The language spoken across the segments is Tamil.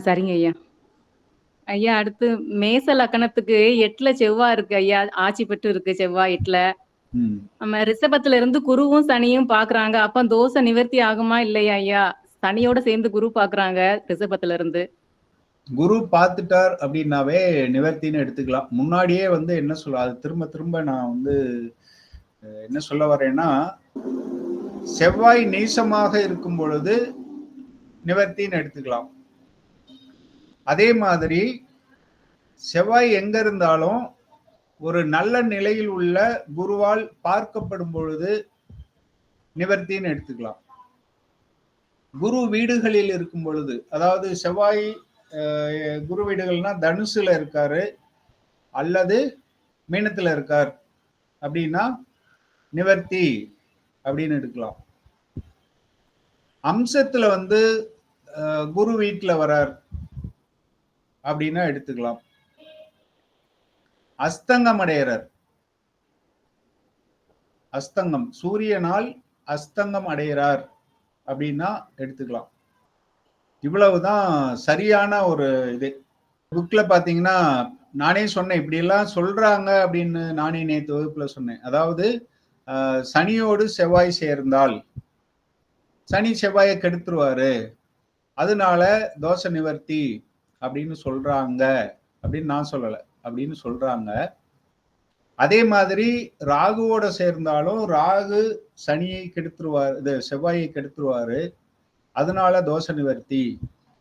சரிங்க ஐயா. ஐயா அடுத்து மேச லக்கணத்துக்கு 8ல செவ்வாய் இருக்கு ஐயா. ஆட்சி பெற்று இருக்கு செவ்வாய் 8ல. நம்ம ரிஷபத்துல இருந்து குருவும் சனியும் பாக்குறாங்க. அப்ப தோஷ நிவர்த்தி ஆகுமா இல்லையா ஐயா? சனியோட சேர்ந்து குரு பாக்குறாங்க ரிஷபத்துல இருந்து. குரு பார்த்துட்டார் அப்படின்னாவே நிவர்த்தின்னு எடுத்துக்கலாம். முன்னாடியே வந்து என்ன சொல்ல, அது திரும்ப திரும்ப நான் வந்து என்ன சொல்ல வரேன்னா, செவ்வாய் நீசமாக இருக்கும் பொழுது நிவர்த்தின்னு எடுத்துக்கலாம். அதே மாதிரி செவ்வாய் எங்க இருந்தாலும் ஒரு நல்ல நிலையில் உள்ள குருவால் பார்க்கப்படும் பொழுது நிவர்த்தின்னு எடுத்துக்கலாம். குரு வீடுகளில் இருக்கும் பொழுது, அதாவது செவ்வாய் குரு வீடுகள்னா தனுசுல இருக்காரு அல்லது மீனத்துல இருக்கார் அப்படின்னா நிவர்த்தி அப்படின்னு எடுக்கலாம். அம்சத்துல வந்து குரு வீட்டுல வரார் அப்படின்னா எடுத்துக்கலாம். அஸ்தங்கம் அடைகிறார், அஸ்தங்கம் சூரியனால் அஸ்தங்கம் அடைகிறார் அப்படின்னா எடுத்துக்கலாம். இவ்வளவுதான் சரியான ஒரு இது. புக்ல பாத்தீங்கன்னா நானே சொன்னேன், இப்படி எல்லாம் சொல்றாங்க அப்படின்னு நானே நேற்று வகுப்புல சொன்னேன். அதாவது சனியோடு செவ்வாய் சேர்ந்தால் சனி செவ்வாயை கெடுத்துருவாரு, அதனால தோஷ நிவர்த்தி அப்படின்னு சொல்றாங்க அப்படின்னு நான் சொல்லல, அப்படின்னு சொல்றாங்க. அதே மாதிரி ராகுவோட சேர்ந்தாலும் ராகு சனியை கெடுத்துருவாரு, இது செவ்வாயை கெடுத்துருவாரு, அதனால தோஷ நிவர்த்தி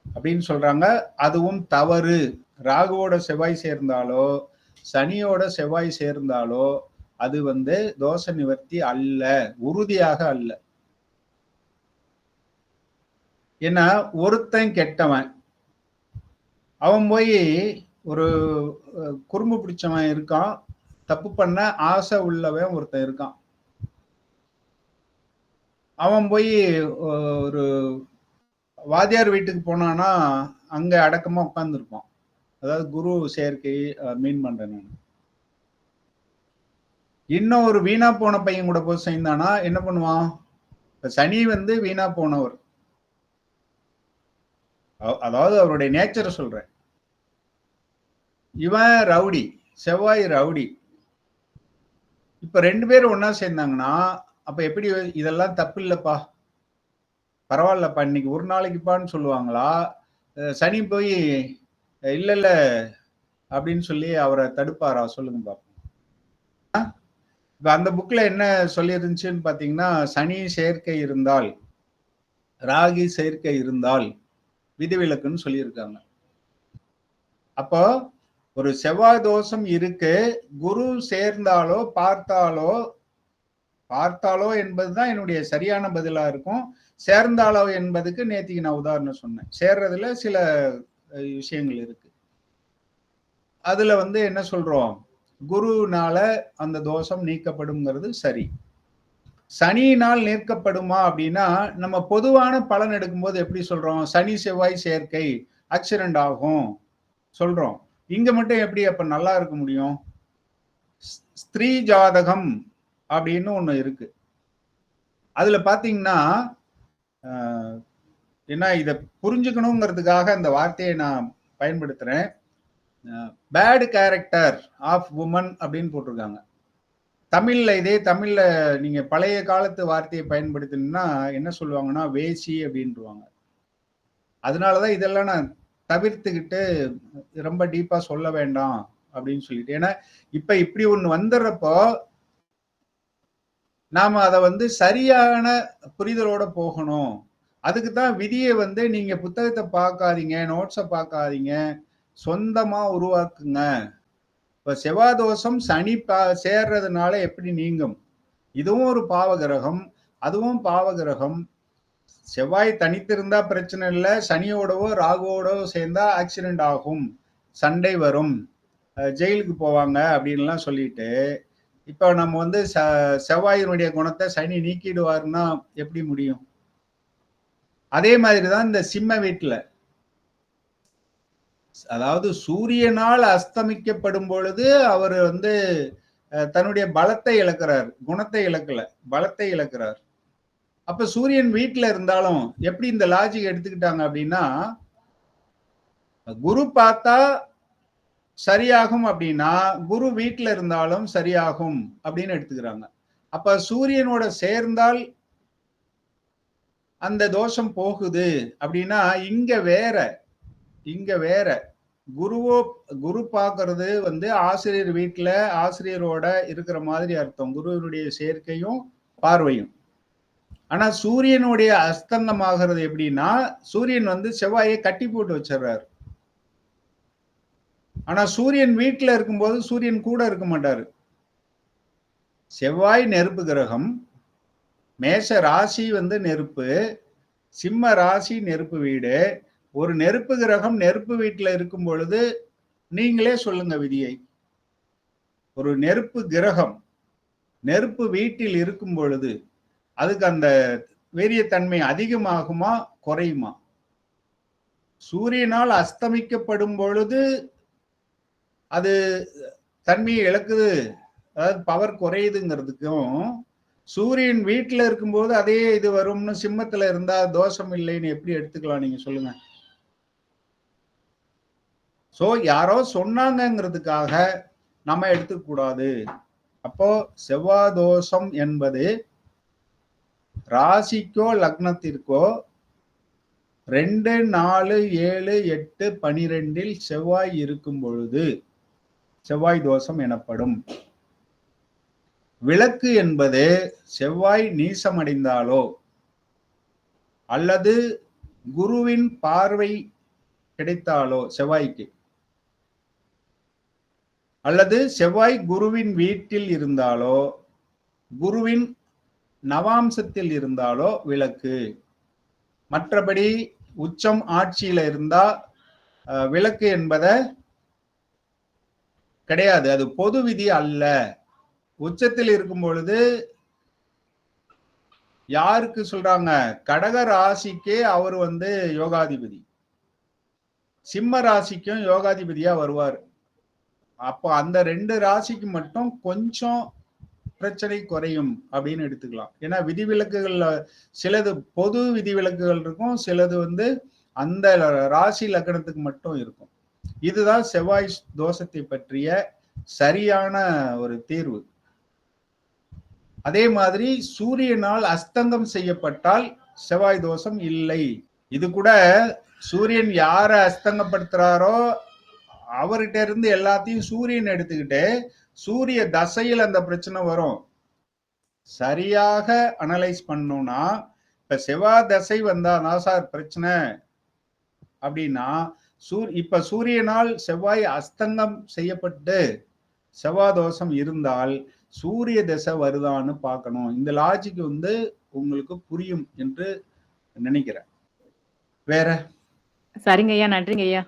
அப்படின்னு சொல்றாங்க. அதுவும் தவறு. ராகுவோட செவ்வாய் சேர்ந்தாலோ சனியோட செவ்வாய் சேர்ந்தாலோ அது வந்து தோஷ நிவர்த்தி அல்ல, உறுதியாக அல்ல. ஏன்னா ஒருத்தன் கெட்டவன், அவன் போய் ஒரு குறும்பு பிடிச்சவன் இருக்கான், தப்பு பண்ண ஆசை உள்ளவன் ஒருத்தன் இருக்கான். அவன் போய் ஒரு வாத்தியார் வீட்டுக்கு போனானா அங்க அடக்கமா உட்கார்ந்துருப்பான். அதாவது குரு சேர்க்கை மீன் பண்றேன் நான். இன்னும் ஒரு வீணா போன பையன் கூட போய் சேர்ந்தானா என்ன பண்ணுவான்? சனி வந்து வீணா போனவர், அதாவது அவருடைய நேச்சரை சொல்றேன். இவன் ரவுடி, செவ்வாய் ரவுடி. இப்ப 2 பேரும் ஒன்னா சேர்ந்தாங்கன்னா அப்ப எப்படி? இதெல்லாம் தப்பு இல்லப்பா, பரவாயில்லப்பா, இன்னைக்கு ஒரு நாளைக்குப்பான்னு சொல்லுவாங்களா? சனி போய் இல்ல இல்ல அப்படின்னு சொல்லி அவரை தடுப்பாரா? சொல்லுங்க பாப்போம். இப்ப அந்த புக்ல என்ன சொல்லி இருந்துச்சுன்னு பாத்தீங்கன்னா, சனி சேர்க்கை இருந்தால், ராகி சேர்க்கை இருந்தால் விதிவிலக்குன்னு சொல்லியிருக்காங்க. அப்போ ஒரு செவ்வாய் தோஷம் இருக்கு, குரு சேர்ந்தாலோ பார்த்தாலோ என்பதுதான் என்னுடைய சரியான பதிலா இருக்கும். சேர்ந்தாலோ என்பதுக்கு நேத்திக்கு நான் உதாரணம் சொன்னேன். சேர்றதுல சில விஷயங்கள் இருக்கு. அதுல வந்து என்ன சொல்றோம், குருனால அந்த தோஷம் நீக்கப்படும்ங்கிறது சரி. சனியினால் நீக்கப்படுமா அப்படின்னா நம்ம பொதுவான பலன் எடுக்கும்போது எப்படி சொல்றோம்? சனி செவ்வாய் சேர்க்கை ஆக்சிடென்ட் ஆகும் சொல்றோம். இங்க மட்டும் எப்படி அப்ப நல்லா இருக்க முடியும்? ஸ்திரீ ஜாதகம் அப்படின்னு ஒண்ணு இருக்கு. அதுல பாத்தீங்கன்னா என்ன, இதை புரிஞ்சுக்கணுங்கிறதுக்காக அந்த வார்த்தையை நான் பயன்படுத்துறேன். பேட் கேரக்டர் ஆஃப் உமன் அப்படின்னு போட்டிருக்காங்க. தமிழ்ல இதே தமிழ்ல நீங்க பழைய காலத்து வார்த்தையை பயன்படுத்தினா என்ன சொல்லுவாங்கன்னா வேசி அப்படின்ட்டுருவாங்க. அதனாலதான் இதெல்லாம் நான் தவிர்த்துக்கிட்டு ரொம்ப டீப்பா சொல்ல வேண்டாம் அப்படின்னு சொல்லிட்டு. ஏன்னா இப்ப இப்படி ஒண்ணு வந்துடுறப்போ நாம அதை வந்து சரியான புரிதலோட போகணும். அதுக்கு தான் விதியை வந்து நீங்க புத்தகத்தை பார்க்காதீங்க, நோட்ஸை பார்க்காதீங்க, சொந்தமா உருவாக்குங்க. இப்ப செவ்வாதோஷம் சனி சேர்றதுனால எப்படி நீங்கும்? இதுவும் ஒரு பாவகிரகம், அதுவும் பாவகிரகம். செவ்வாய் தனித்திருந்தா பிரச்சனை இல்லை, சனியோடவோ ராகுவோடவோ சேர்ந்தா ஆக்சிடென்ட் ஆகும், சண்டை வரும், ஜெயிலுக்கு போவாங்க அப்படின்லாம் சொல்லிட்டு இப்ப நம்ம வந்து செவ்வாயினுடைய குணத்தை சனி நீக்கிடுவாருன்னா எப்படி முடியும்? அதே மாதிரிதான் இந்த சிம்ம வீட்டுல, அதாவது சூரியனால் அஸ்தமிக்கப்படும் பொழுது அவர் வந்து தன்னுடைய பலத்தை இழக்கிறார், குணத்தை இழக்கல, பலத்தை இழக்கிறார். அப்ப சூரியன் வீட்டுல இருந்தாலும் எப்படி இந்த லாஜிக் எடுத்துக்கிட்டாங்க அப்படின்னா, குரு பார்த்தா சரியாகும் அப்படின்னா குரு வீட்டுல இருந்தாலும் சரியாகும் அப்படின்னு எடுத்துக்கிறாங்க. அப்ப சூரியனோட சேர்ந்தால் அந்த தோஷம் போகுது அப்படின்னா இங்க வேற குரு பார்க்கறது வந்து ஆசிரியர் வீட்டுல ஆசிரியரோட இருக்கிற மாதிரி அர்த்தம். குருவினுடைய சேர்க்கையும் பார்வையும். ஆனா சூரியனுடைய அஸ்தங்கமாகிறது எப்படின்னா சூரியன் வந்து செவ்வாயை கட்டி போட்டு வச்சிடறாரு. ஆனா சூரியன் வீட்டுல இருக்கும்போது சூரியன் கூட இருக்க மாட்டாரு. செவ்வாய் நெருப்பு கிரகம், மேஷ ராசி வந்து நெருப்பு, சிம்ம ராசி நெருப்பு வீடு. ஒரு நெருப்பு கிரகம் நெருப்பு வீட்டுல இருக்கும் பொழுது நீங்களே சொல்லுங்க விதியை. ஒரு நெருப்பு கிரகம் நெருப்பு வீட்டில் இருக்கும் பொழுது அதுக்கு அந்த வீரியத்தன்மை அதிகமாகுமா குறையுமா? சூரியனால் அஸ்தமிக்கப்படும் பொழுது அது தன்மையை இழக்குது, அதாவது பவர் குறையுதுங்கிறதுக்கும், சூரியன் வீட்டுல இருக்கும்போது அதே இது வரும்னு சிம்மத்துல இருந்தா தோஷம் இல்லைன்னு எப்படி எடுத்துக்கலாம் நீங்க சொல்லுங்க? சோ யாரோ சொன்னாங்கிறதுக்காக நம்ம எடுத்துக்க கூடாது. அப்போ செவ்வாய் தோஷம் என்பது ராசிக்கோ லக்னத்திற்கோ 2, 4, 7, 8, 12 செவ்வாய் இருக்கும் பொழுது செவ்வாய் தோஷம் எனப்படும். விளக்கு என்பது செவ்வாய் நீசமடைந்தாலோ அல்லது குருவின் பார்வை கிடைத்தாலோ செவ்வாய்க்கு, அல்லது செவ்வாய் குருவின் வீட்டில் இருந்தாலோ குருவின் நவாம்சத்தில் இருந்தாலோ விளக்கு. மற்றபடி உச்சம் ஆட்சியில இருந்தா விளக்கு என்பத கிடையாது. அது பொது விதி அல்ல. உச்சத்தில் இருக்கும் பொழுது யாருக்கு சொல்றாங்க? கடக ராசிக்கே அவர் வந்து யோகாதிபதி, சிம்ம ராசிக்கும் யோகாதிபதியா வருவார். அப்போ அந்த 2 ராசிக்கு மட்டும் கொஞ்சம் பிரச்சனை குறையும் அப்படின்னு எடுத்துக்கலாம். ஏன்னா விதிவிலக்குகள்ல சிலது பொது விதிவிலக்குகள் இருக்கும், சிலது வந்து அந்த ராசி லக்னத்துக்கு மட்டும் இருக்கும். இதுதான் செவ்வாய் தோஷத்தை பற்றிய சரியான ஒரு தீர்வு. அதே மாதிரி சூரியனால் அஸ்தங்கம் செய்யப்பட்டால் செவ்வாய் தோஷம் இல்லை. இது கூட சூரியன் யார அஸ்தங்கப்படுத்துறாரோ அவர்கிட்ட இருந்து எல்லாத்தையும் சூரியன் எடுத்துக்கிட்டு சூரிய தசையில் அந்த பிரச்சனை வரும். சரியாக அனலைஸ் பண்ணோம்னா இப்ப செவ்வாய் தசை வந்தாதான் சார் பிரச்சனை அப்படின்னா இப்ப சூரியனால் செவ்வாய் அஸ்தங்கம் செய்யப்பட்டு செவ்வாய் தோஷம் இருந்தால் சூரிய தசை வருதான்னு பார்க்கணும். இந்த லாஜிக் வந்து உங்களுக்கு புரியும் என்று நினைக்கிறேன். வேற? சரிங்க ஐயா, நன்றிங்க ஐயா.